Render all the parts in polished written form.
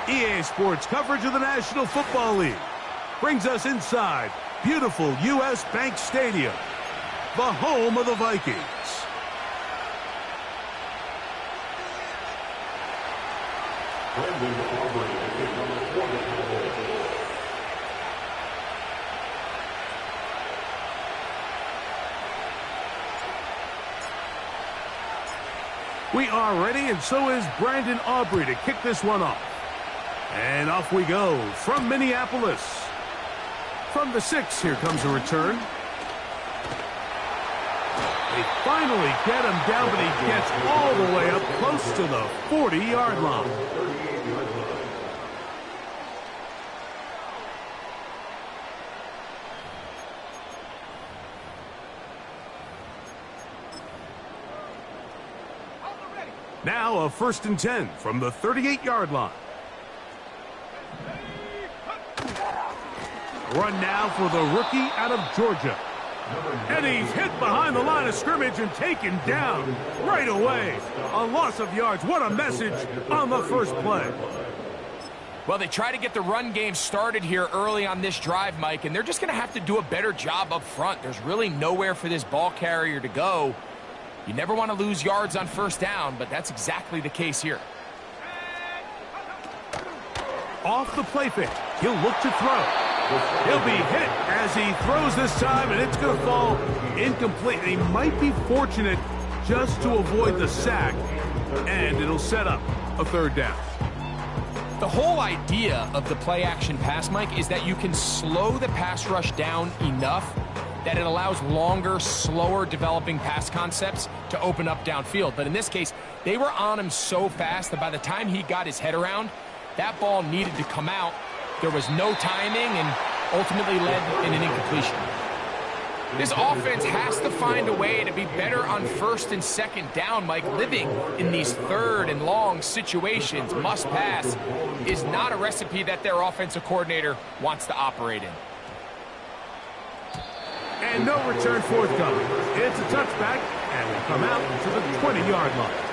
EA Sports coverage of the National Football League brings us inside beautiful U.S. Bank Stadium, the home of the Vikings. We are ready, and so is Brandon Aubrey to kick this one off. And off we go from Minneapolis. From the 6, here comes a return. They finally get him down, but he gets all the way up close to the 40-yard line. Now a 1st and 10 from the 38-yard line. Run now for the rookie out of Georgia. And he's hit behind the line of scrimmage and taken down right away. A loss of yards. What a message on the first play. Well, they try to get the run game started here early on this drive, Mike, and they're just going to have to do a better job up front. There's really nowhere for this ball carrier to go. You never want to lose yards on 1st down, but that's exactly the case here. Off the play fake. He'll look to throw. He'll be hit as he throws this time, and it's going to fall incomplete. He might be fortunate just to avoid the sack, and it'll set up a 3rd down. The whole idea of the play-action pass, Mike, is that you can slow the pass rush down enough that it allows longer, slower developing pass concepts to open up downfield. But in this case, they were on him so fast that by the time he got his head around, that ball needed to come out. There was no timing and ultimately led in an incompletion. This offense has to find a way to be better on 1st and 2nd down, Mike. Living in these 3rd and long situations, must pass, is not a recipe that their offensive coordinator wants to operate in. And no return forthcoming. It's a touchback, and we come out to the 20-yard line.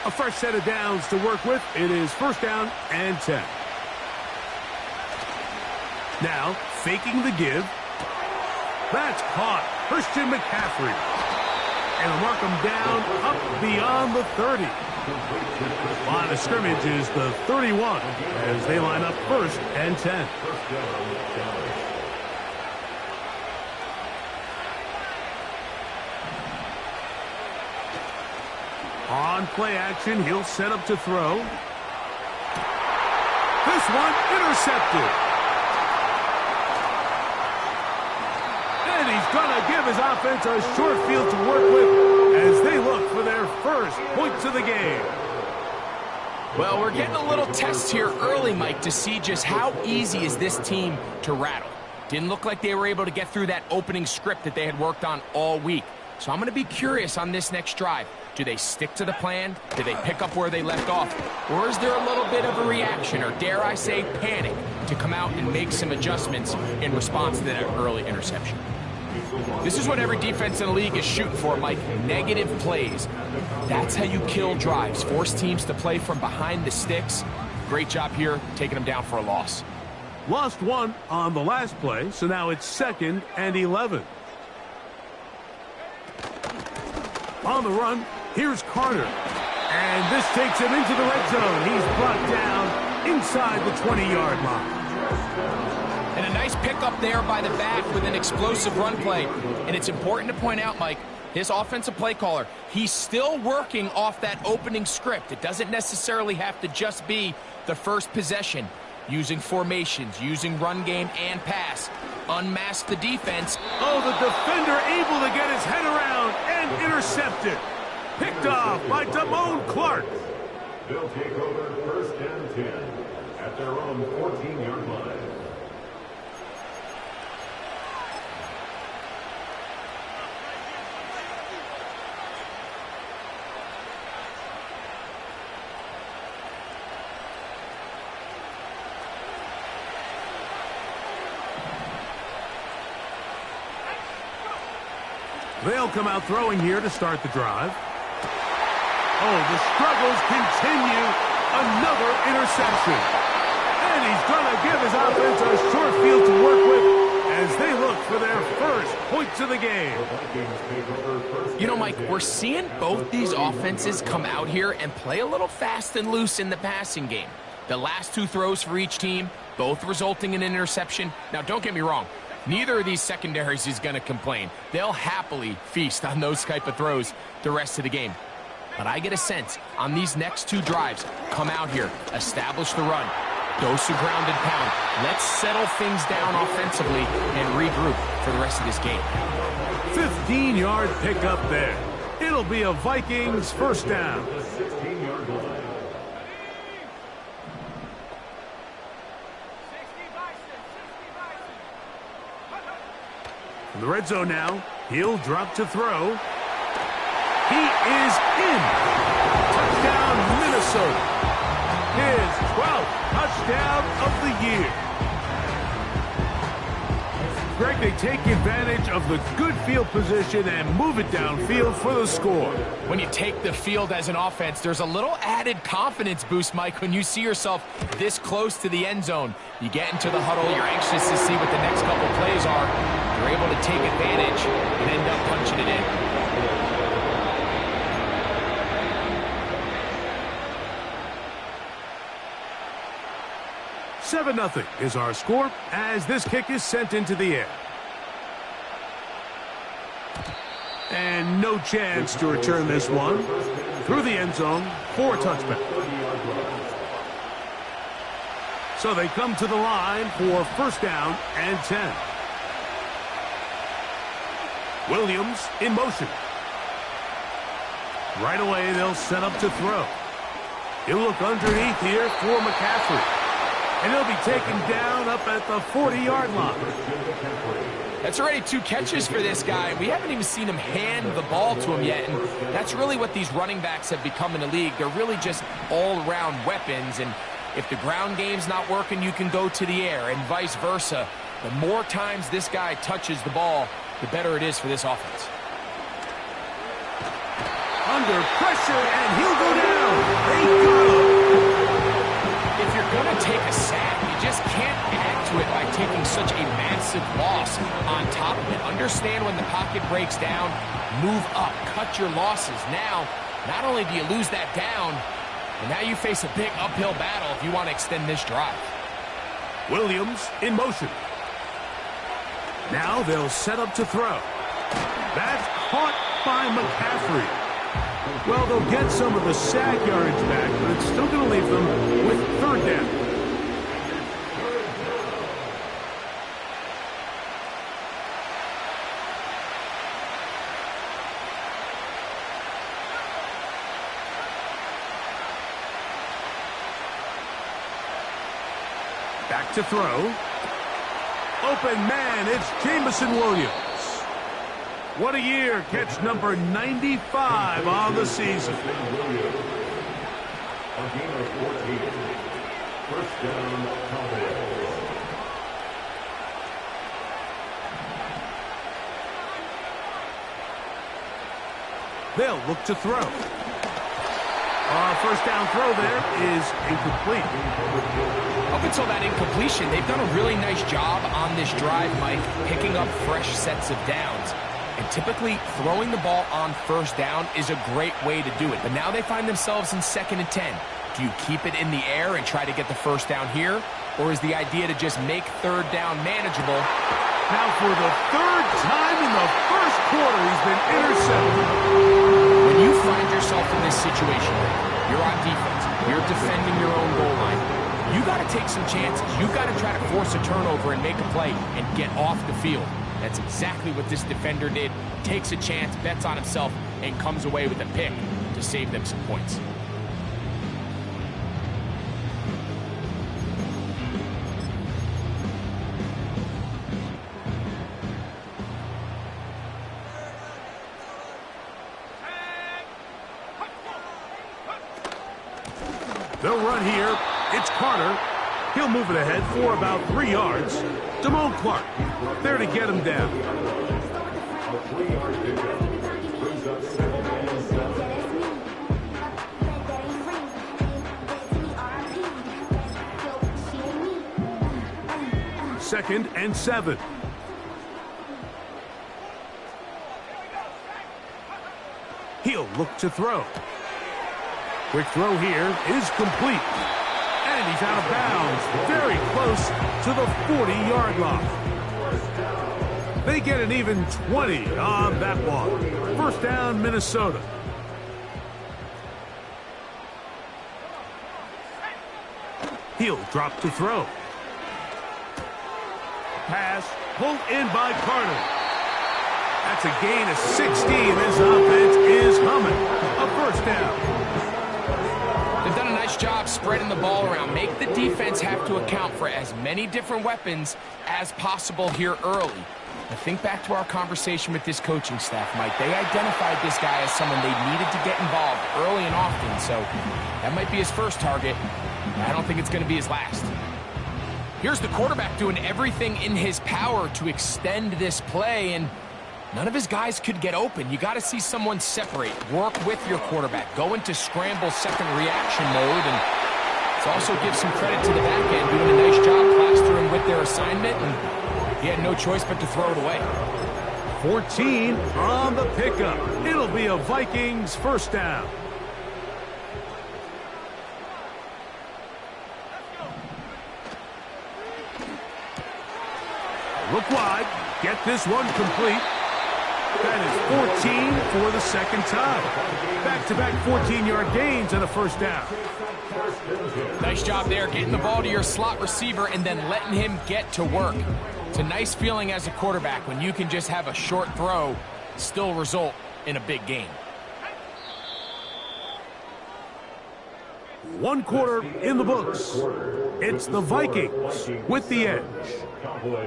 A fresh set of downs to work with. It is 1st down and 10. Now, faking the give. That's caught. Christian McCaffrey. And they'll mark him down up beyond the 30. Line of scrimmage is the 31 as they line up 1st and 10. On play action, he'll set up to throw. This one intercepted. And he's going to give his offense a short field to work with as they look for their first points of the game. Well, we're getting a little test here early, Mike, to see just how easy is this team to rattle. Didn't look like they were able to get through that opening script that they had worked on all week. So I'm going to be curious on this next drive. Do they stick to the plan? Do they pick up where they left off? Or is there a little bit of a reaction, or dare I say panic, to come out and make some adjustments in response to that early interception? This is what every defense in the league is shooting for, Mike. Negative plays. That's how you kill drives. Force teams to play from behind the sticks. Great job here, taking them down for a loss. Lost one on the last play, so now it's 2nd and 11. On the run, here's Carter. And this takes him into the red zone. He's brought down inside the 20-yard line. And a nice pickup there by the back with an explosive run play. And it's important to point out, Mike, his offensive play caller, he's still working off that opening script. It doesn't necessarily have to just be the first possession. Using formations, using run game and pass. Unmask the defense. Oh, the defender able to get his head around and intercepted. Picked off by Damone Clark. They'll take over 1st and 10 at their own 14-yard line. They'll come out throwing here to start the drive. Oh, the struggles continue. Another interception. And he's going to give his offense a short field to work with as they look for their first points of the game. You know, Mike, we're seeing both these offenses come out here and play a little fast and loose in the passing game. The last two throws for each team, both resulting in an interception. Now, don't get me wrong. Neither of these secondaries is going to complain. They'll happily feast on those type of throws the rest of the game. But I get a sense on these next two drives, come out here, establish the run, dose of ground and pound. Let's settle things down offensively and regroup for the rest of this game. 15-yard pickup there. It'll be a Vikings first down. In the red zone now, he'll drop to throw. He is in. Touchdown, Minnesota. His 12th touchdown of the year. Greg, they take advantage of the good field position and move it downfield for the score. When you take the field as an offense, there's a little added confidence boost, Mike, when you see yourself this close to the end zone. You get into the huddle, you're anxious to see what the next couple plays are. You're able to take advantage and end up punching it in. 7-0 is our score as this kick is sent into the air. And no chance to return this one. Through the end zone for a touchback. So they come to the line for first down and 10. Williams in motion. Right away they'll set up to throw. He'll look underneath here for McCaffrey. And he'll be taken down up at the 40-yard line. That's already 2 catches for this guy. We haven't even seen him hand the ball to him yet. And that's really what these running backs have become in the league. They're really just all-around weapons. And if the ground game's not working, you can go to the air and vice versa. The more times this guy touches the ball, the better it is for this offense. Under pressure, and he'll go down. They got him. If you're going to take a sack, you just can't add to it by taking such a massive loss on top of it. Understand when the pocket breaks down, move up, cut your losses. Now, not only do you lose that down, but now you face a big uphill battle if you want to extend this drive. Williams in motion. Now they'll set up to throw. That's caught by McCaffrey. Well, they'll get some of the sack yards back, but it's still going to leave them with third down. Back to throw. Open man, it's Jameson Williams. What a year. Catch number 95 on the season. A gain of 14. First down, Cowboys. They'll look to throw. First down throw there is incomplete. Up until that incompletion, they've done a really nice job on this drive, Mike, picking up fresh sets of downs. And typically, throwing the ball on first down is a great way to do it. But now they find themselves in 2nd and 10. Do you keep it in the air and try to get the first down here? Or is the idea to just make third down manageable? Now for the 3rd time in the first quarter, he's been intercepted. When you find yourself in this situation, you're on defense, you're defending your own goal line, you got to take some chances. You got to try to force a turnover and make a play and get off the field. That's exactly what this defender did. Takes a chance, bets on himself, and comes away with a pick to save them some points. They'll run here. It's Carter. He'll move it ahead for about 3 yards. Damone Clark there to get him down. A 3-yard pickup. 2nd and 7. He'll look to throw. Quick throw here is complete. And he's out of bounds, very close to the 40-yard line. They get an even 20 on that one. First down, Minnesota. He'll drop to throw. Pass pulled in by Carter. That's a gain of 16. This offense is humming. A first down. They've done a nice job spreading the ball around. Make the defense have to account for as many different weapons as possible here early. Now think back to our conversation with this coaching staff, Mike. They identified this guy as someone they needed to get involved early and often, so that might be his first target. I don't think it's going to be his last. Here's the quarterback doing everything in his power to extend this play, and none of his guys could get open. You got to see someone separate, work with your quarterback, go into scramble second reaction mode, and let's also give some credit to the back end, doing a nice job plastering with their assignment, and he had no choice but to throw it away. 14 on the pickup. It'll be a Vikings first down. Look wide. Get this one complete. That is 14 for the second time. Back-to-back 14-yard gains and a first down. Nice job there, getting the ball to your slot receiver and then letting him get to work. It's a nice feeling as a quarterback when you can just have a short throw still result in a big gain. 1 quarter in the books. It's the Vikings with the edge.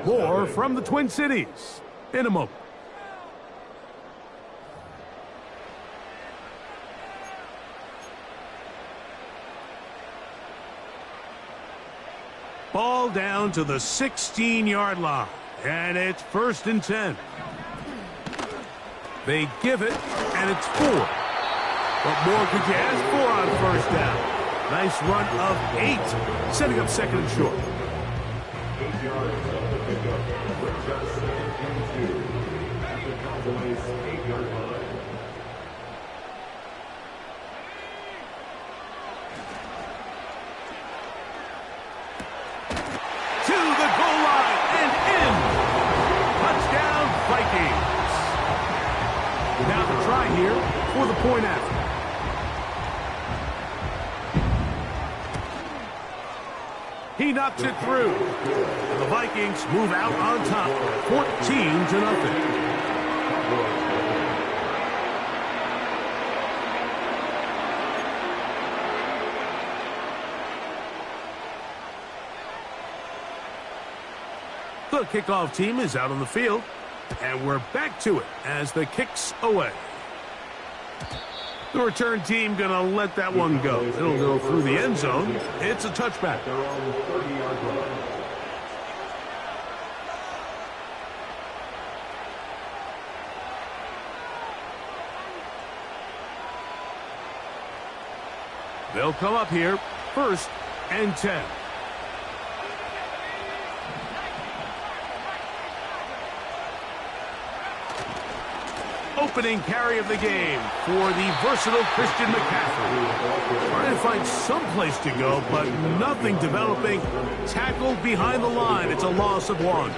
More from the Twin Cities in a moment. Ball down to the 16-yard line, and it's 1st and 10. They give it, and it's 4. What more could you ask for on first down? Nice run of 8, setting up 2nd and short. 8 yards of the pickup. Just 2nd and 2 at the Cowboys' 8-yard line. To the goal line and in. Touchdown, Vikings. Now the try here for the point after. He knocks it through. The Vikings move out on top, 14-0. The kickoff team is out on the field, and we're back to it as the kick's away. The return team going to let that one go. It'll go through the end zone. It's a touchback. Their own 30-yard line. They'll come up here, 1st and 10. Opening carry of the game for the versatile Christian McCaffrey. Trying to find some place to go, but nothing developing. Tackled behind the line. It's a loss of 1.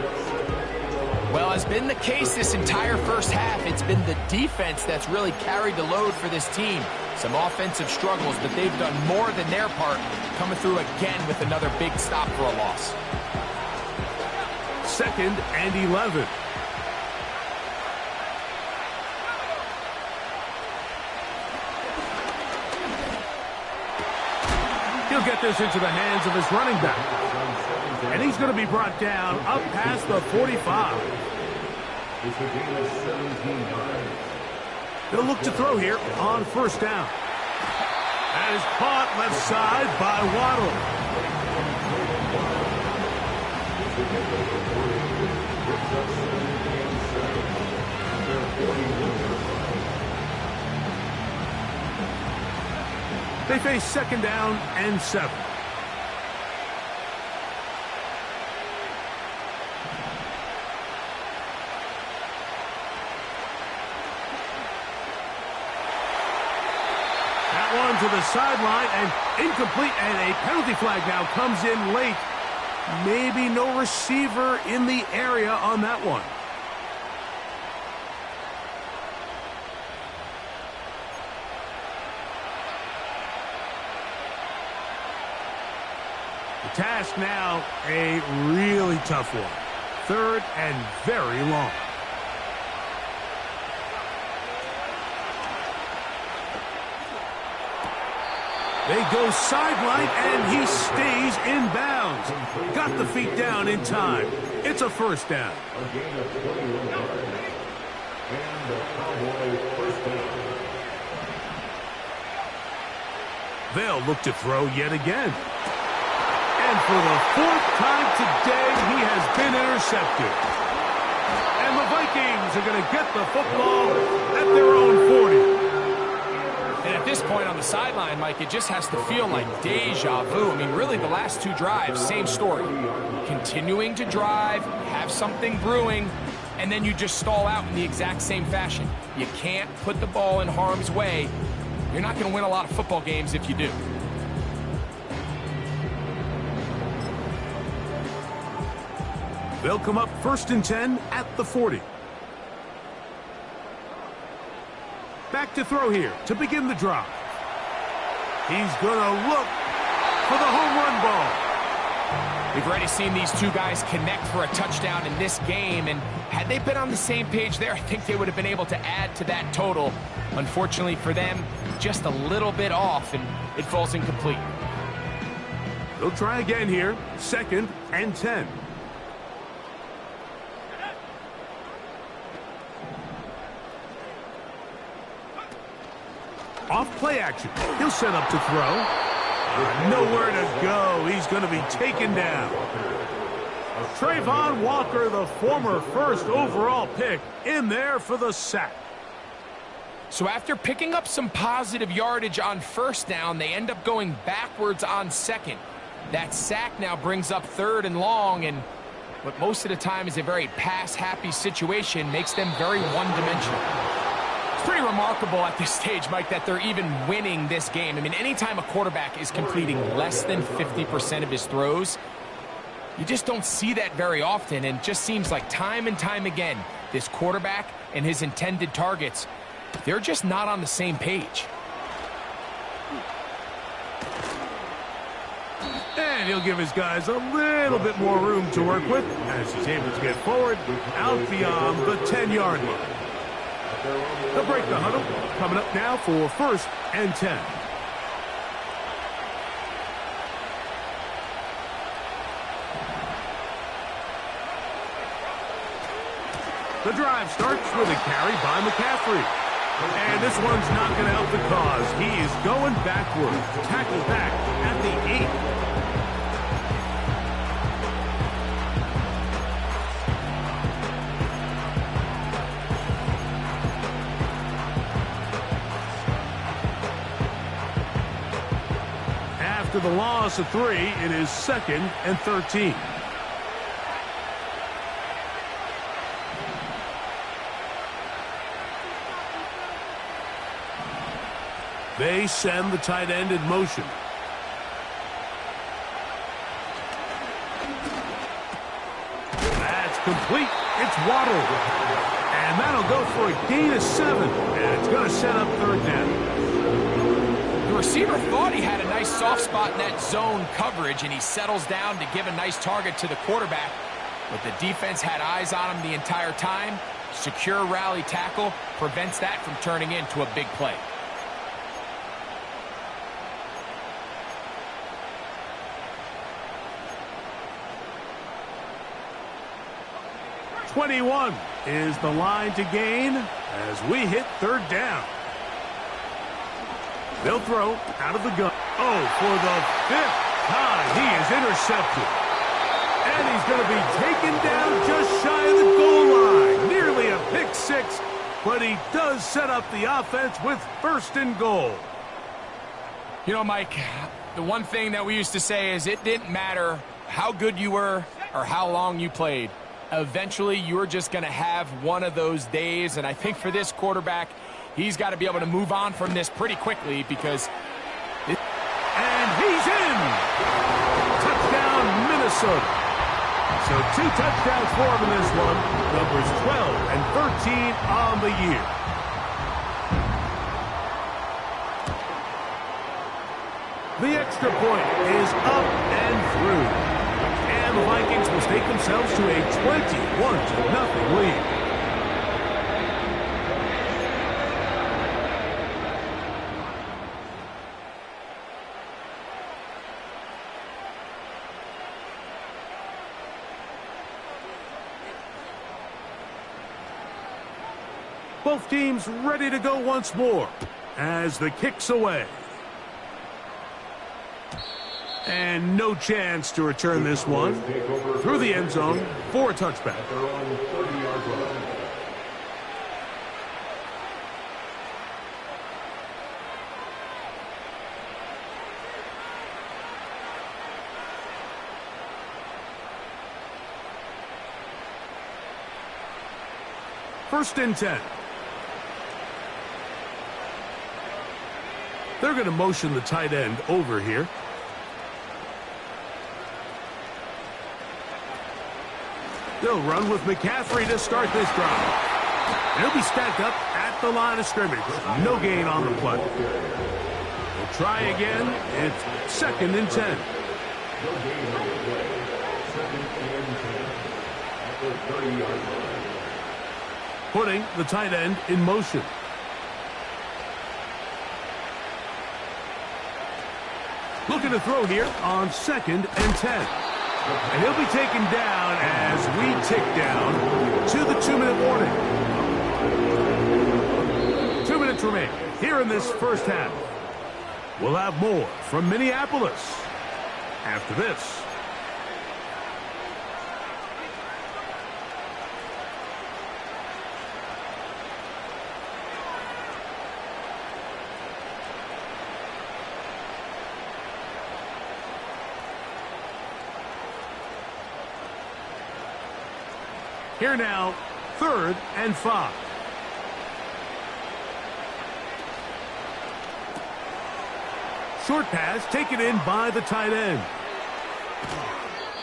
Well, has been the case this entire first half. It's been the defense that's really carried the load for this team. Some offensive struggles, but they've done more than their part, coming through again with another big stop for a loss. 2nd and 11. He'll get this into the hands of his running back. And he's going to be brought down up past the 45. He'll look to throw here on first down. That is caught left side by Waddle. They face 2nd down and 7. one to the sideline and incomplete, and a penalty flag now comes in late. Maybe no receiver in the area on that one. The task now, a really tough one. 3rd and very long. They go sideline, and he stays in bounds. Got the feet down in time. It's a first down. A gain of 21 yards. And the Cowboys first down. They'll look to throw yet again. And for the 4th time today, he has been intercepted. And the Vikings are going to get the football at their own 40. And at this point on the sideline, Mike, it just has to feel like deja vu. I mean, really, the last 2 drives, same story. Continuing to drive, have something brewing, and then you just stall out in the exact same fashion. You can't put the ball in harm's way. You're not going to win a lot of football games if you do. They'll come up 1st and 10 at the 40. Back to throw here to begin the drive. He's going to look for the home run ball. We've already seen these 2 guys connect for a touchdown in this game, and had they been on the same page there, I think they would have been able to add to that total. Unfortunately for them, just a little bit off, and it falls incomplete. They'll try again here, 2nd and 10. Off play action. He'll set up to throw. Nowhere to go. He's going to be taken down. Trayvon Walker, the former 1st overall pick, in there for the sack. So after picking up some positive yardage on 1st down, they end up going backwards on 2nd. That sack now brings up 3rd and long, and what most of the time is a very pass-happy situation makes them very one-dimensional. It's pretty remarkable at this stage, Mike, that they're even winning this game. I mean, anytime a quarterback is completing less than 50% of his throws, you just don't see that very often, and it just seems like time and time again, this quarterback and his intended targets, they're just not on the same page. And he'll give his guys a little bit more room to work with as he's able to get forward out beyond the 10-yard line. They'll break the huddle. Coming up now for 1st and 10. The drive starts with a carry by McCaffrey. And this one's not going to help the cause. He is going backward. Tackled back at the 8. After the loss of 3, it is 2nd and 13. They send the tight end in motion. That's complete. It's Waddle. And that'll go for a gain of 7. And it's going to set up 3rd down. The receiver thought he had a nice soft spot in that zone coverage, and he settles down to give a nice target to the quarterback. But the defense had eyes on him the entire time. Secure rally tackle prevents that from turning into a big play. .21 is the line to gain as we hit 3rd down. They'll throw out of the gun. Oh, for the 5th time, he is intercepted. And he's going to be taken down just shy of the goal line. Nearly a pick 6, but he does set up the offense with 1st and goal. You know, Mike, the one thing that we used to say is it didn't matter how good you were or how long you played. Eventually, you're just going to have one of those days, and I think for this quarterback, he's got to be able to move on from this pretty quickly because... And he's in! Touchdown, Minnesota. So 2 touchdowns for him in this one. Numbers 12 and 13 on the year. The extra point is up and through. And the Vikings will stake themselves to a 21-0 lead. Both teams ready to go once more as the kick's away. And no chance to return this one through the end zone for a touchback. First and 10. They're going to motion the tight end over here. They'll run with McCaffrey to start this drive. And he'll be stacked up at the line of scrimmage. No gain on the play. We'll try again. It's second and 10. No gain on the play. Second and 10. At the 30-yard line. Putting the tight end in motion. Looking to throw here on second and 10. And he'll be taken down as we tick down to the 2-minute warning. 2 minutes remain here in this first half. We'll have more from Minneapolis after this. Here now, 3rd and 5. Short pass taken in by the tight end.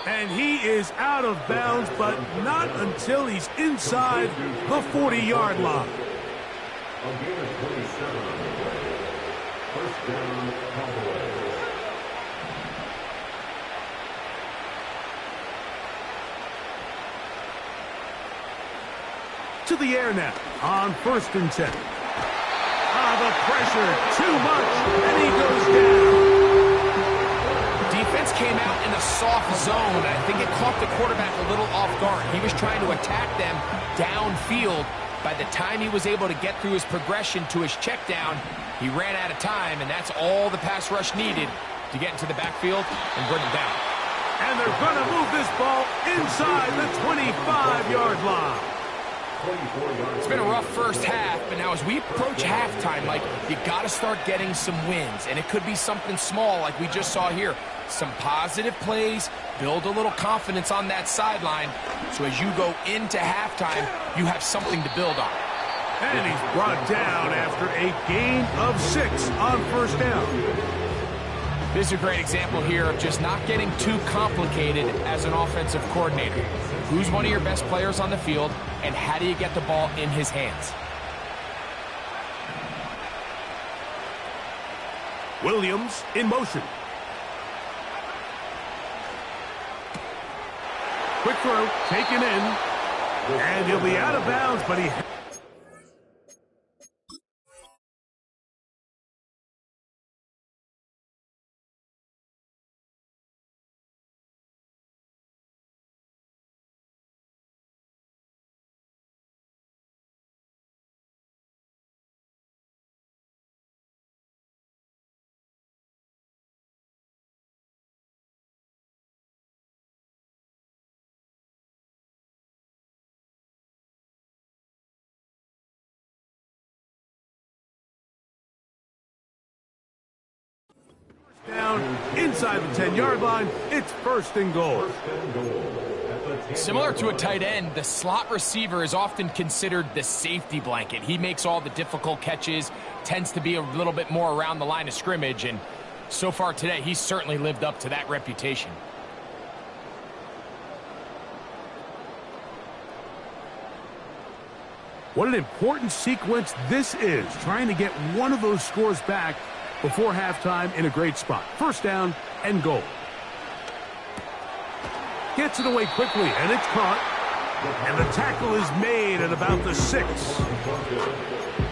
And he is out of bounds, but not until he's inside the 40-yard line. A gain of 27 on the play. First down, Cowboys. To the air now on 1st and 10. The pressure too much, and he goes down. Defense came out in a soft zone. I think it caught the quarterback a little off guard. He was trying to attack them downfield. By the time he was able to get through his progression to his check down, he ran out of time, and that's all the pass rush needed to get into the backfield and bring him down. And they're going to move this ball inside the 25-yard line. It's been a rough first half, but now as we approach halftime, Mike, you got to start getting some wins, and it could be something small like we just saw here. Some positive plays, build a little confidence on that sideline, so as you go into halftime, you have something to build on. And he's brought down after a gain of 6 on first down. This is a great example here of just not getting too complicated as an offensive coordinator. Who's one of your best players on the field, and how do you get the ball in his hands? Williams in motion. Quick throw, taken in, and he'll be out of bounds, but he... Down inside the 10-yard line, it's 1st and goal. First and goal at the Similar to a tight end, the slot receiver is often considered the safety blanket. He makes all the difficult catches, tends to be a little bit more around the line of scrimmage, and so far today, he's certainly lived up to that reputation. What an important sequence this is, trying to get one of those scores back before halftime in a great spot. First down and goal. Gets it away quickly, and it's caught. And the tackle is made at about the 6.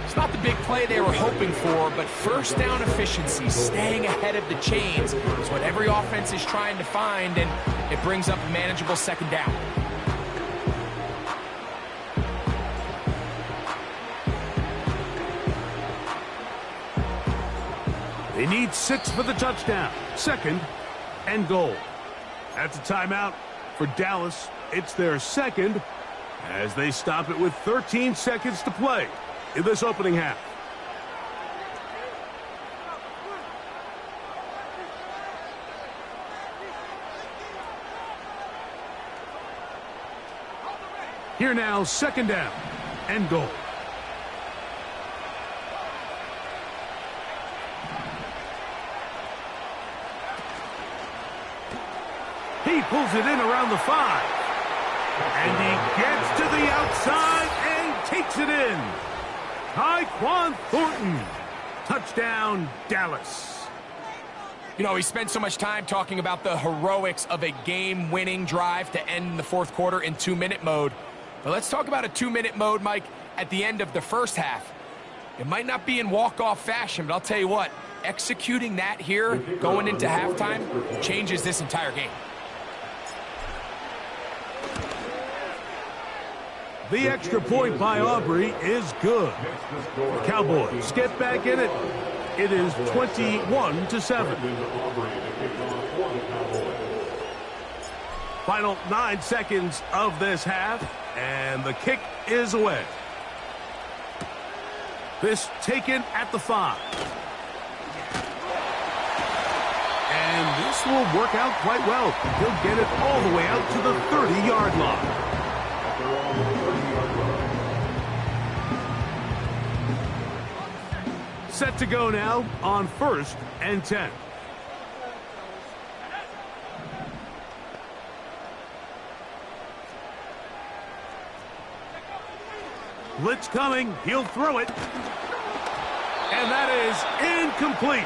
It's not the big play they were hoping for, but first down efficiency, staying ahead of the chains, is what every offense is trying to find, and it brings up a manageable second down. They need 6 for the touchdown. Second and goal. That's a timeout for Dallas. It's their second as they stop it with 13 seconds to play in this opening half. Here now, second down and goal. He pulls it in around the 5. And he gets to the outside and takes it in. Tyquan Thornton. Touchdown, Dallas. You know, he spent so much time talking about the heroics of a game-winning drive to end the fourth quarter in 2-minute mode. But let's talk about a 2-minute mode, Mike, at the end of the first half. It might not be in walk-off fashion, but I'll tell you what, executing that here going into halftime changes this entire game. The extra point by Aubrey is good. The Cowboys get back in it. It is 21-7. Final 9 seconds of this half, and the kick is away. This taken at the 5. And this will work out quite well. He'll get it all the way out to the 30-yard line. Set to go now on 1st and 10. Blitz coming. He'll throw it. And that is incomplete.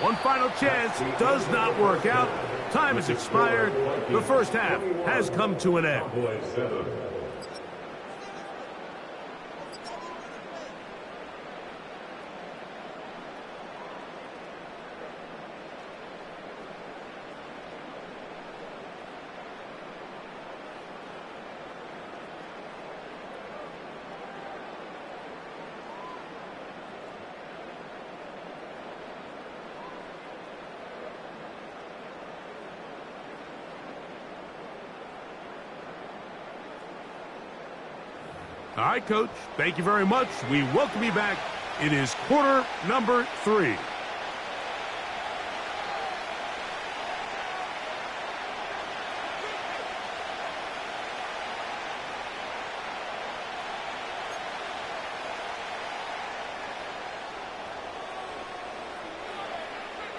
One final chance. Does not work out. Time has expired. The first half has come to an end. All right, Coach. Thank you very much. We welcome you back. It is quarter number 3.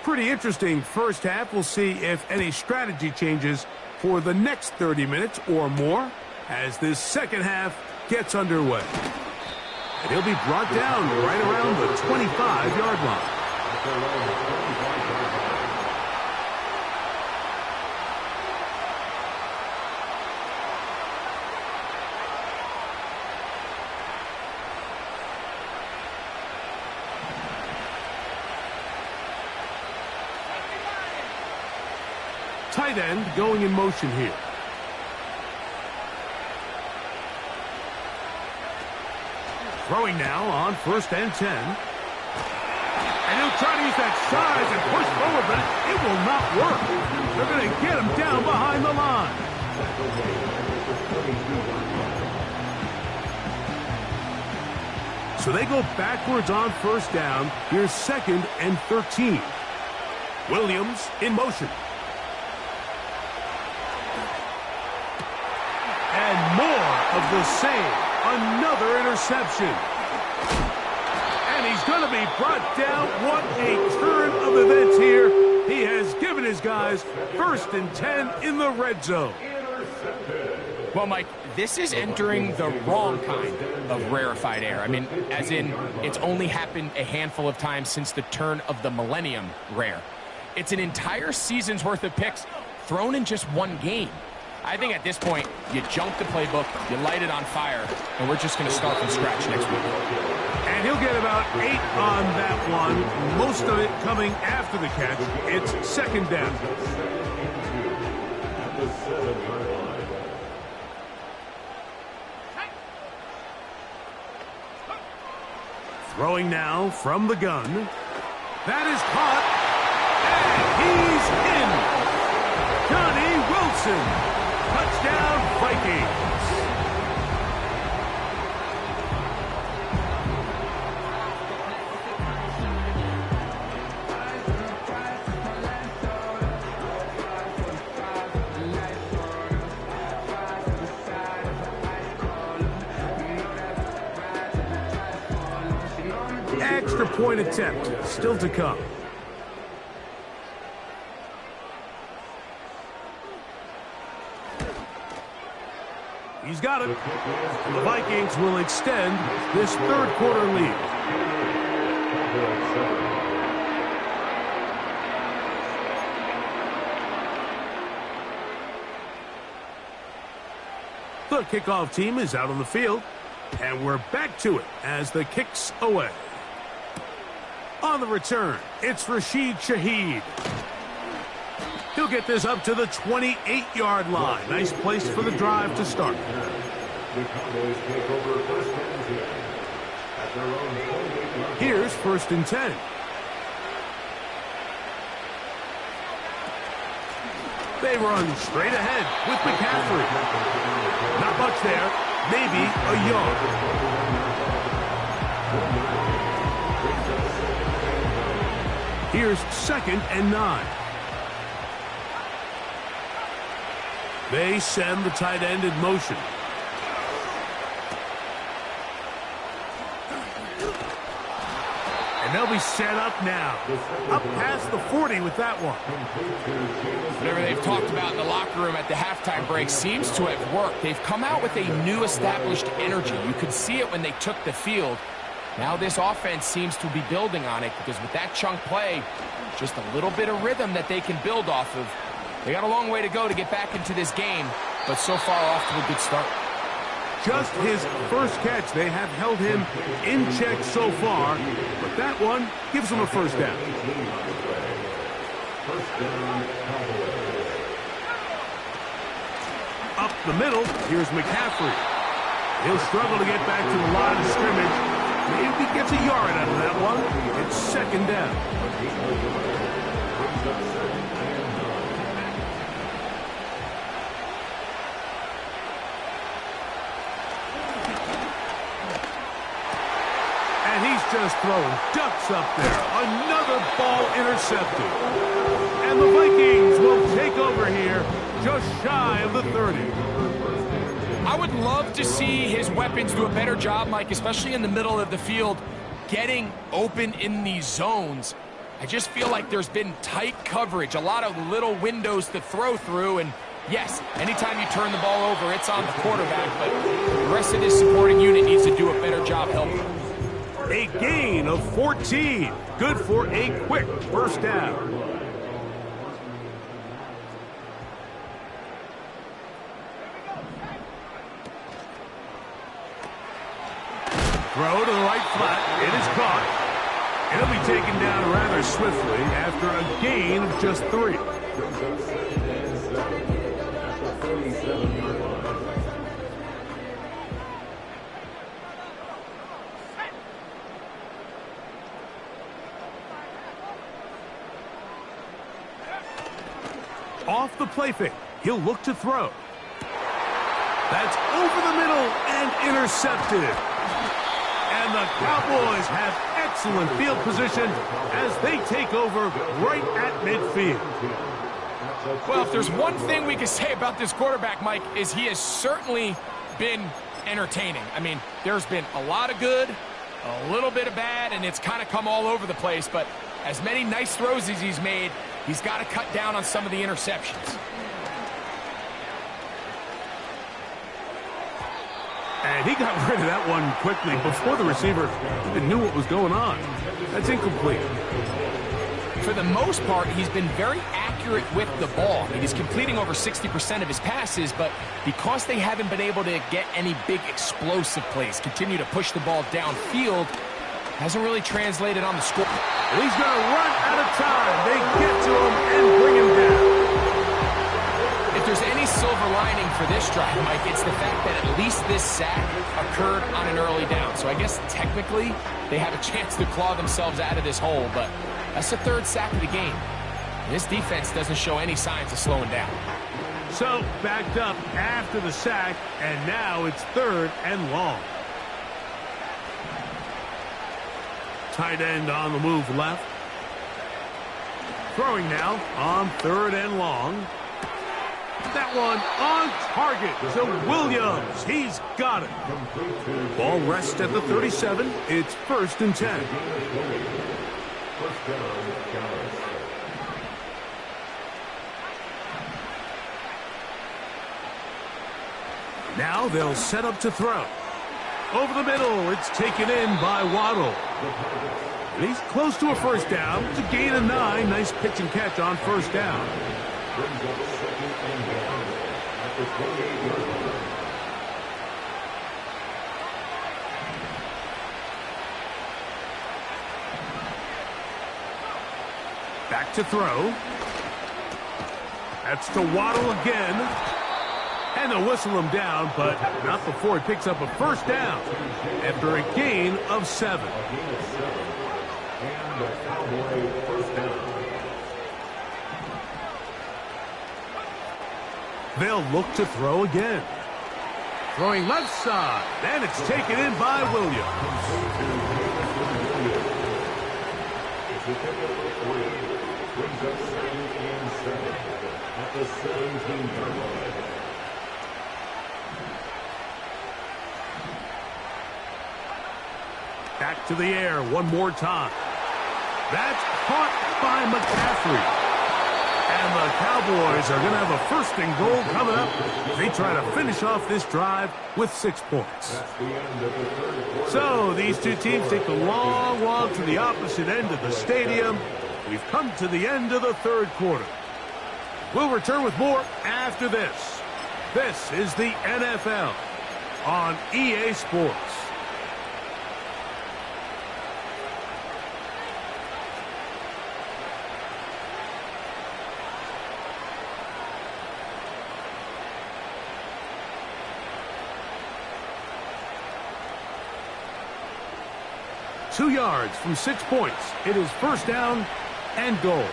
Pretty interesting first half. We'll see if any strategy changes for the next 30 minutes or more as this second half gets underway. And he'll be brought down right around the 25-yard line. Tight end going in motion here. Throwing now on 1st and 10. And he'll try to use that size and push forward, but it will not work. They're going to get him down behind the line. So they go backwards on 1st down. Here's 2nd and 13. Williams in motion. of the same. Another interception. And he's going to be brought down. What a turn of events here. He has given his guys 1st and 10 in the red zone. Well, Mike, this is entering the wrong kind of rarefied air. I mean, as in, it's only happened a handful of times since the turn of the millennium rare. It's an entire season's worth of picks thrown in just one game. I think at this point, you junk the playbook, you light it on fire, and we're just going to start from scratch next week. And he'll get about 8 on that one, most of it coming after the catch. It's 2nd down. Throwing now from the gun. That is caught. And he's in. Johnny Wilson. Touchdown, Vikings. Extra point attempt still to come. He's got it. The Vikings will extend this 3rd quarter lead. The kickoff team is out on the field, and we're back to it as the kick's away. On the return, it's Rashid Shaheed. He'll get this up to the 28-yard line. Nice place for the drive to start. The Cowboys take over 1st and 10 at their own 28-yard line. Here's 1st and 10. They run straight ahead with McCaffrey. Not much there. Maybe a yard. Here's 2nd and 9. They send the tight end in motion. And they'll be set up now. Up past the 40 with that one. Whatever they've talked about in the locker room at the halftime break seems to have worked. They've come out with a new established energy. You could see it when they took the field. Now this offense seems to be building on it because with that chunk play, just a little bit of rhythm that they can build off of. They got a long way to go to get back into this game, but so far off to a good start. Just his first catch. They have held him in check so far, but that one gives him a 1st down. 1st down, Cowboys. Up the middle, here's McCaffrey. He'll struggle to get back to the line of scrimmage. Maybe gets a yard out of that one. It's 2nd down. And he's just throwing ducks up there. Another ball intercepted. And the Vikings will take over here just shy of the 30. I would love to see his weapons do a better job, Mike, especially in the middle of the field, getting open in these zones. I just feel like there's been tight coverage, a lot of little windows to throw through, and yes, anytime you turn the ball over, it's on the quarterback, but the rest of this supporting unit needs to do a better job helping. A gain of 14. Good for a quick 1st down. Throw to the right flat. It is caught. It'll be taken down rather swiftly after a gain of just 3. Off the play fake. He'll look to throw. That's over the middle and intercepted. And the Cowboys have excellent field position as they take over right at midfield. Well, if there's one thing we can say about this quarterback, Mike, is he has certainly been entertaining. I mean, there's been a lot of good, a little bit of bad, and it's kind of come all over the place. But as many nice throws as he's made, he's got to cut down on some of the interceptions. And he got rid of that one quickly before the receiver even knew what was going on. That's incomplete. For the most part, he's been very accurate with the ball. I mean, he's completing over 60% of his passes, but because they haven't been able to get any big explosive plays, continue to push the ball downfield, hasn't really translated on the score. He's going to run out of time. They get to him and bring him down. If there's any silver lining for this drive, Mike, it's the fact that at least this sack occurred on an early down. So I guess technically they have a chance to claw themselves out of this hole, but that's the third sack of the game. This defense doesn't show any signs of slowing down. So backed up after the sack, and now it's 3rd and long. Tight end on the move left. Throwing now on 3rd and long. That one on target to Williams. He's got it. Ball rests at the 37. It's 1st and 10. Now they'll set up to throw. Over the middle, it's taken in by Waddle. And he's close to a 1st down. It's a gain of 9. Nice pitch and catch on 1st down. Back to throw. That's to Waddle again. And they'll whistle him down, but not before he picks up a 1st down after a gain of 7. And the Cowboy 1st down. They'll look to throw again. Throwing left side, and it's taken in by Williams. It's a pickup of 3. Brings up 2nd and 7 at the 17-yard line. Back to the air one more time. That's caught by McCaffrey. And the Cowboys are going to have a 1st and goal coming up. They try to finish off this drive with 6 points. That's the end of the 3rd quarter. So these two teams take the long walk to the opposite end of the stadium. We've come to the end of the 3rd quarter. We'll return with more after this. This is the NFL on EA Sports. Two yards from 6 points. It is 1st down and goal.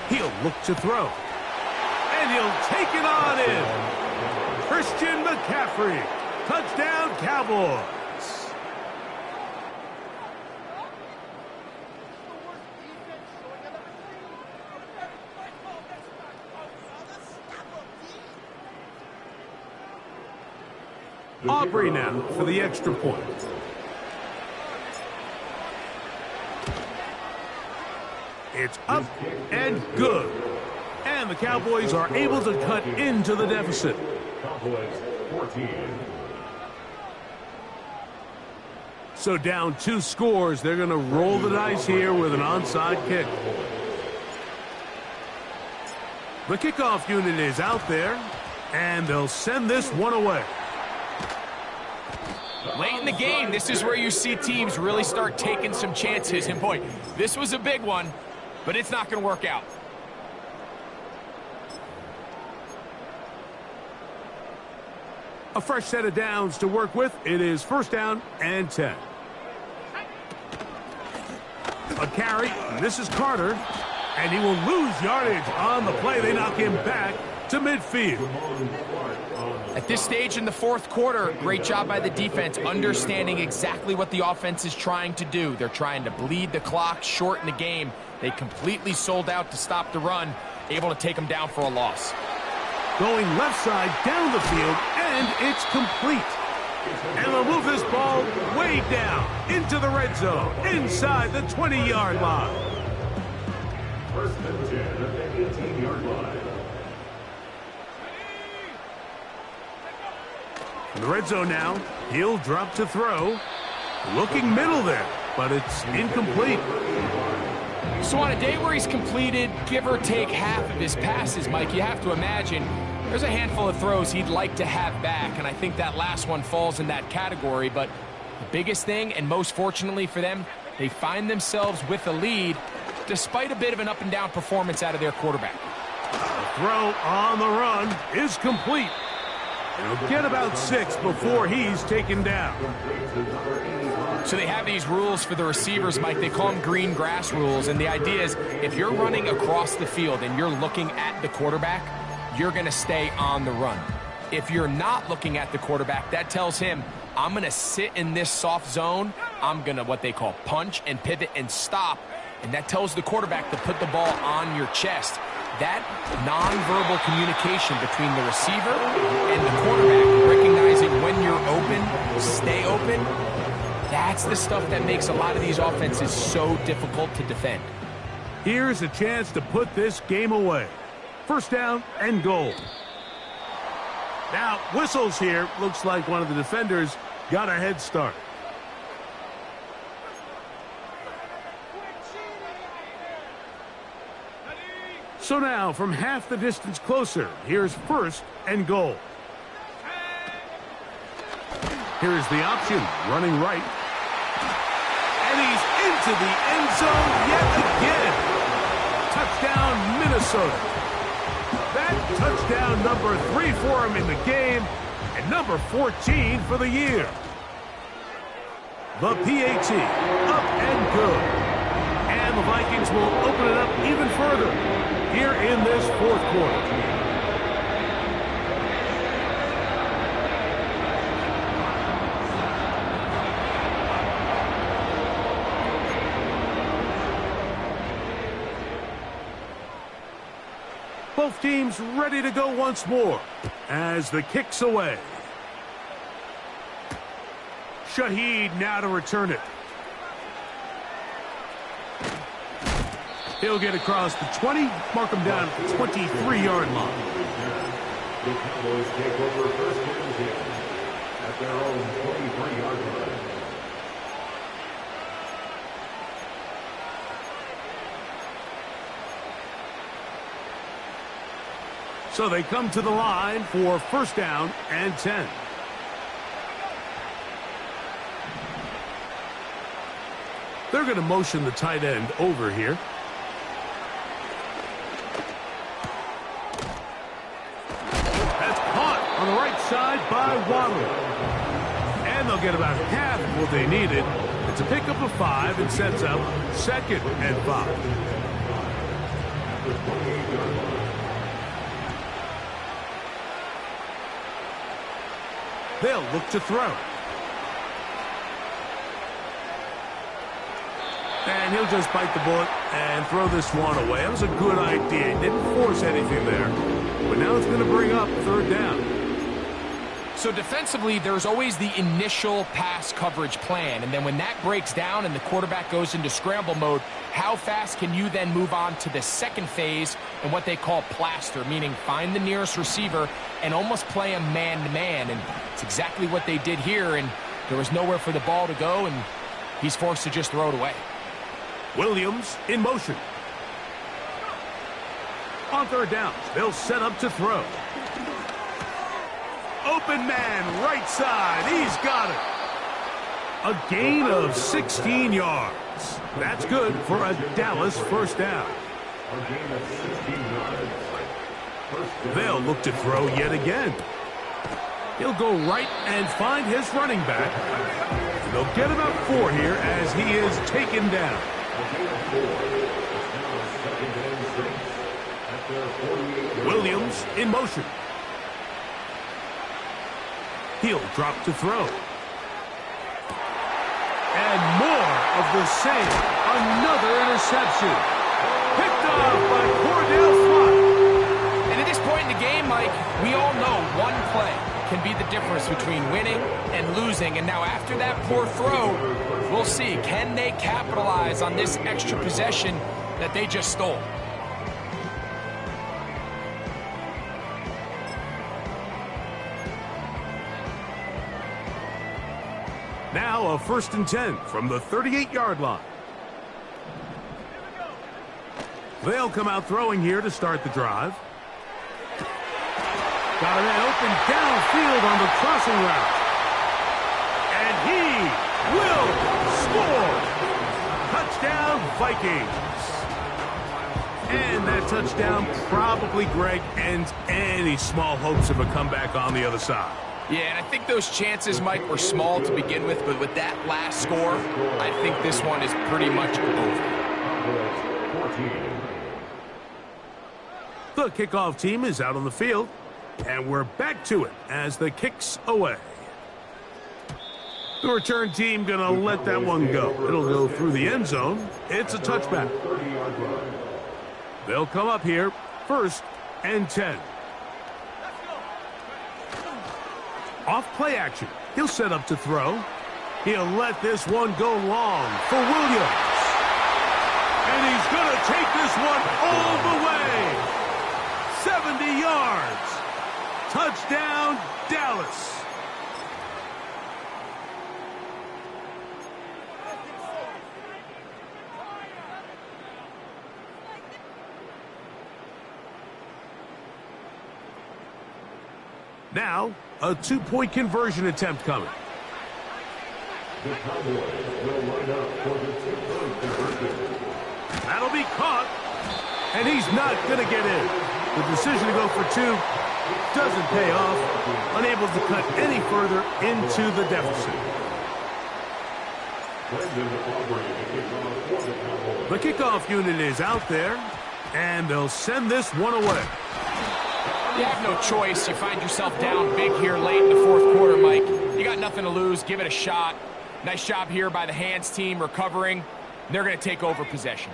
He'll look to throw. And he'll take it on in. Christian McCaffrey. Touchdown, Cowboys. Aubrey now for the extra point. It's up and good. And the Cowboys are able to cut into the deficit. Cowboys 14. So down 2 scores, they're going to roll the dice here with an onside kick. The kickoff unit is out there, and they'll send this one away. Late in the game, this is where you see teams really start taking some chances. And boy, this was a big one, but it's not going to work out. A fresh set of downs to work with. It is 1st down and 10. A carry. This is Carter. And he will lose yardage on the play. They knock him back to midfield. At this stage in the 4th quarter, great job by the defense, understanding exactly what the offense is trying to do. They're trying to bleed the clock, shorten the game. They completely sold out to stop the run, able to take them down for a loss. Going left side down the field, and it's complete. And they'll move this ball way down into the red zone, inside the 20-yard line. First and 10 at the 18-yard line. In the red zone now, he'll drop to throw. Looking middle there, but it's incomplete. So on a day where he's completed, give or take half of his passes, Mike, you have to imagine there's a handful of throws he'd like to have back, and I think that last one falls in that category. But the biggest thing, and most fortunately for them, they find themselves with a lead despite a bit of an up-and-down performance out of their quarterback. The throw on the run is complete. He'll get about 6 before he's taken down. So they have these rules for the receivers, Mike. They call them green grass rules, and the idea is if you're running across the field and you're looking at the quarterback, you're going to stay on the run. If you're not looking at the quarterback, that tells him, I'm going to sit in this soft zone. I'm going to what they call punch and pivot and stop, and that tells the quarterback to put the ball on your chest. That nonverbal communication between the receiver and the quarterback, recognizing when you're open, stay open, that's the stuff that makes a lot of these offenses so difficult to defend. Here's a chance to put this game away. First down and goal. Now, whistles here. Looks like one of the defenders got a head start. So now, from half the distance closer, here's first and goal. Here's the option, running right. And he's into the end zone yet again. Touchdown, Minnesota. That touchdown number 3 for him in the game, and number 14 for the year. The PAT, up and good. And the Vikings will open it up even further here in this fourth quarter. Both teams ready to go once more as the kick's away. Shaheed now to return it. He'll get across the 20, mark him down at the 23-yard line. The Cowboys take over first and 10 at their own 23-yard line. So they come to the line for first down and 10. They're going to motion the tight end over here. That's caught on the right side by Waddle. And they'll get about half of what they needed. It's a pickup of 5 and sets up second and 5. They'll look to throw. And he'll just bite the bullet and throw this one away. That was a good idea. He didn't force anything there. But now it's going to bring up third down. So defensively, there's always the initial pass coverage plan. And then when that breaks down and the quarterback goes into scramble mode, how fast can you then move on to the second phase and what they call plaster, meaning find the nearest receiver and almost play a man-to-man. And it's exactly what they did here, and there was nowhere for the ball to go, and he's forced to just throw it away. Williams in motion. On third downs, they'll set up to throw. Open man, right side. He's got it. A gain of 16 yards. That's good for a Dallas first down. They'll look to throw yet again. He'll go right and find his running back. They'll get about 4 here as he is taken down. Williams in motion. He'll drop to throw. And more of the same. Another interception. Picked off by Cordell Flott. And at this point in the a game, Mike, we all know one play can be the difference between winning and losing. And now after that poor throw, we'll see, can they capitalize on this extra possession that they just stole? Now a 1st and 10 from the 38-yard line. They'll come out throwing here to start the drive. Got a man open downfield on the crossing route. And he will score! Touchdown, Vikings! And that touchdown probably, Greg, ends any small hopes of a comeback on the other side. Yeah, and I think those chances, Mike, were small to begin with, but with that last score, I think this one is pretty much over. The kickoff team is out on the field, and we're back to it as the kick's away. The return team going to let that one go. It'll go through the end zone. It's a touchback. They'll come up here, 1st and 10. Off play action. He'll set up to throw. He'll let this one go long for Williams. And he's going to take this one all the way. 70 yards. Touchdown, Dallas. Now, a 2-point conversion attempt coming. The Cowboys will line up for the 2-point conversion. That'll be caught, and he's not going to get in. The decision to go for 2 doesn't pay off, unable to cut any further into the deficit. The kickoff unit is out there, and they'll send this one away. You have no choice. You find yourself down big here late in the 4th quarter, Mike. You got nothing to lose. Give it a shot. Nice job here by the hands team recovering. They're going to take over possession.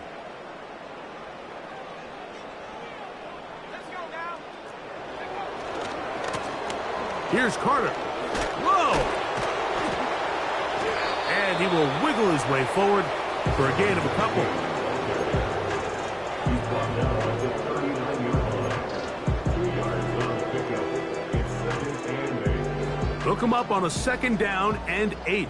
Here's Carter. Whoa! And he will wiggle his way forward for a gain of a couple. He's brought down at the 39-yard line. 2 yards on the pickup. It's 2nd and 8. They'll come up on a 2nd down and 8.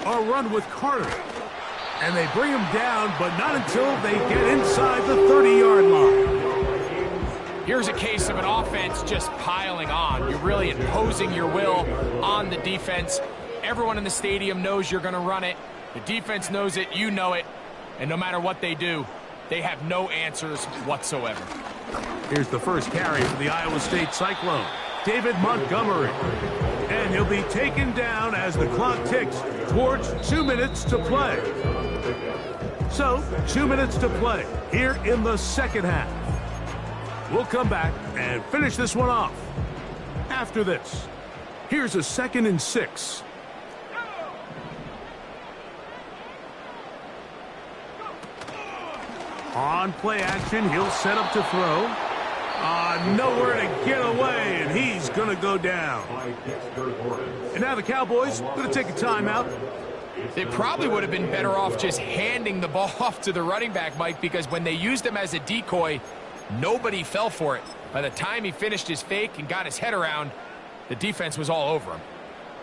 A run with Carter. And they bring him down, but not until they get inside the 30-yard line. Here's a case of an offense just piling on. You're really imposing your will on the defense. Everyone in the stadium knows you're going to run it. The defense knows it, you know it. And no matter what they do, they have no answers whatsoever. Here's the first carry for the Iowa State Cyclone, David Montgomery. And he'll be taken down as the clock ticks towards 2 minutes to play. So, 2 minutes to play here in the 2nd half. We'll come back and finish this one off. After this, here's a 2nd and 6. On play action, he'll set up to throw. Nowhere to get away, and he's going to go down. And now the Cowboys going to take a timeout. They probably would have been better off just handing the ball off to the running back, Mike, because when they used him as a decoy, nobody fell for it. By the time he finished his fake and got his head around, the defense was all over him.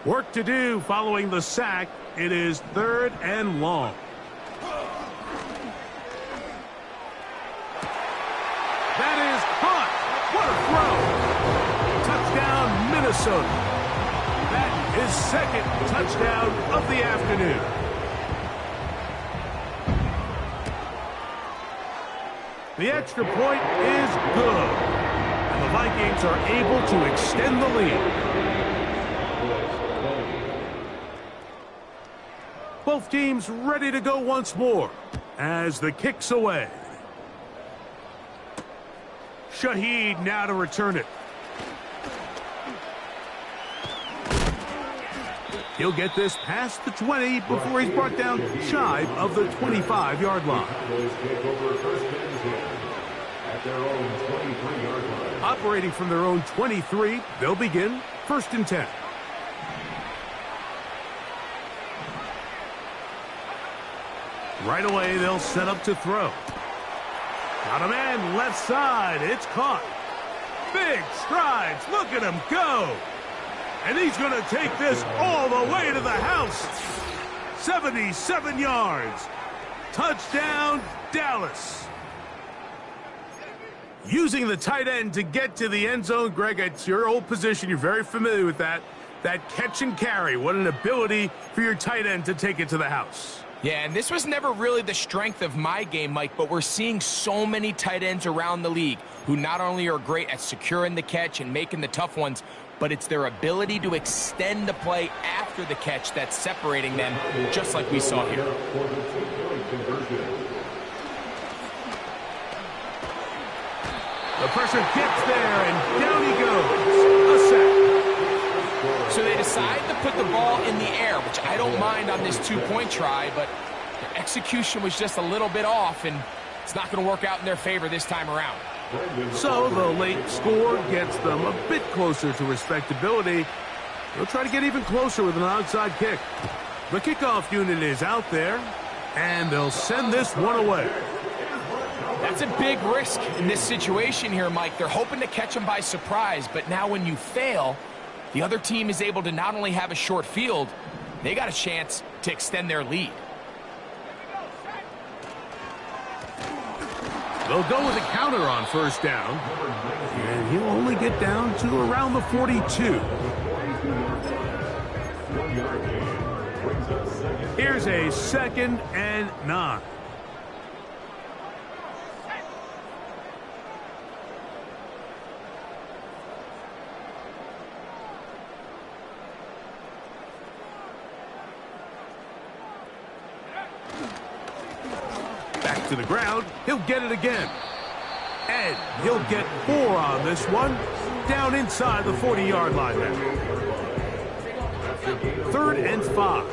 Work to do following the sack. It is 3rd and long. That is caught. What a throw. Touchdown, Minnesota. That is 2nd touchdown of the afternoon. The extra point is good. And the Vikings are able to extend the lead. Both teams ready to go once more as the kick's away. Shaheed now to return it. He'll get this past the 20 before he's brought down shy of the 25-yard line. Cowboys take over first and 10 at their own 23-yard line. Operating from their own 23, they'll begin first and 10. Right away, they'll set up to throw. Got a man left side. It's caught. Big strides. Look at him go. And he's going to take this all the way to the house. 77 yards. Touchdown, Dallas. Using the tight end to get to the end zone, Greg, it's your old position. You're very familiar with that. That catch and carry. What an ability for your tight end to take it to the house. Yeah, and this was never really the strength of my game, Mike, but we're seeing so many tight ends around the league who not only are great at securing the catch and making the tough ones, but it's their ability to extend the play after the catch that's separating them, just like we saw here. The pressure gets there, and down he goes. A sack. So they decide to put the ball in the air, which I don't mind on this two-point try, but the execution was just a little bit off, and it's not going to work out in their favor this time around. So the late score gets them a bit closer to respectability. They'll try to get even closer with an outside kick. The kickoff unit is out there, and they'll send this one away. That's a big risk in this situation here, Mike. They're hoping to catch them by surprise, but now when you fail, the other team is able to not only have a short field, they got a chance to extend their lead. They'll go with a counter on first down, and he'll only get down to around the 42. Here's a 2nd and 9. Back to the ground. He'll get it again. And he'll get 4 on this one. Down inside the 40-yard line now. 3rd and 5.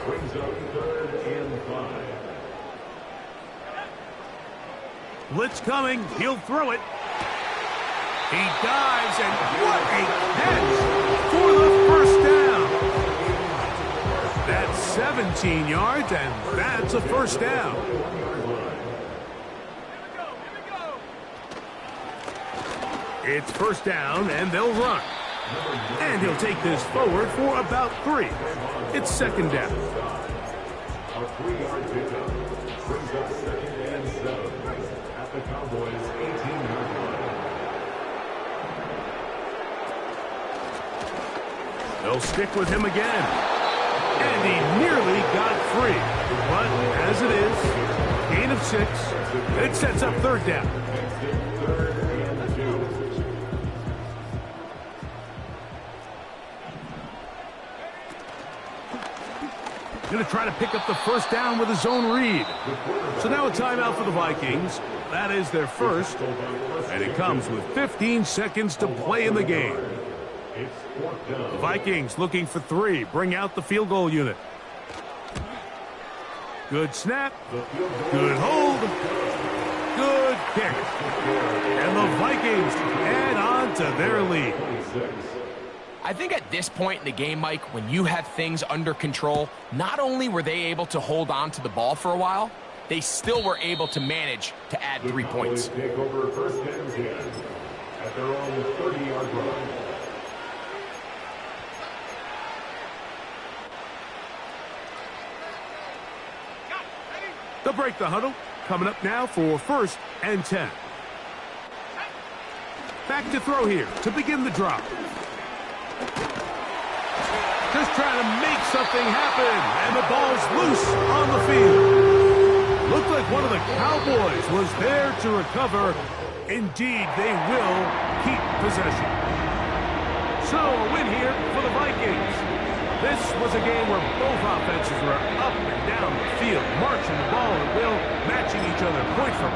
Blitz coming. He'll throw it. He dives, and what a catch for the first down. That's 17 yards, and that's a first down. It's first down, and they'll run. And he'll take this forward for about 3. It's 2nd down. A 3-yard pickup brings up 2nd and 7 at the Cowboys' 18-yard line. They'll stick with him again. And he nearly got free. But as it is, gain of 6. It sets up 3rd down. Going to try to pick up the first down with a zone read. So now a timeout for the Vikings. That is their first. And it comes with 15 seconds to play in the game. The Vikings looking for 3. Bring out the field goal unit. Good snap. Good hold. Good kick. And the Vikings add on to their lead. I think at this point in the game, Mike, when you have things under control, not only were they able to hold on to the ball for a while, they still were able to manage to add 3 points. Take over first and 10 at their own 30-yard line. They'll break the huddle. Coming up now for 1st and 10. Back to throw here to begin the drop. Just trying to make something happen, and the ball's loose on the field. Looked like one of the Cowboys was there to recover. Indeed, they will keep possession. So, a win here for the Vikings. This was a game where both offenses were up and down the field, marching the ball at will, matching each other point for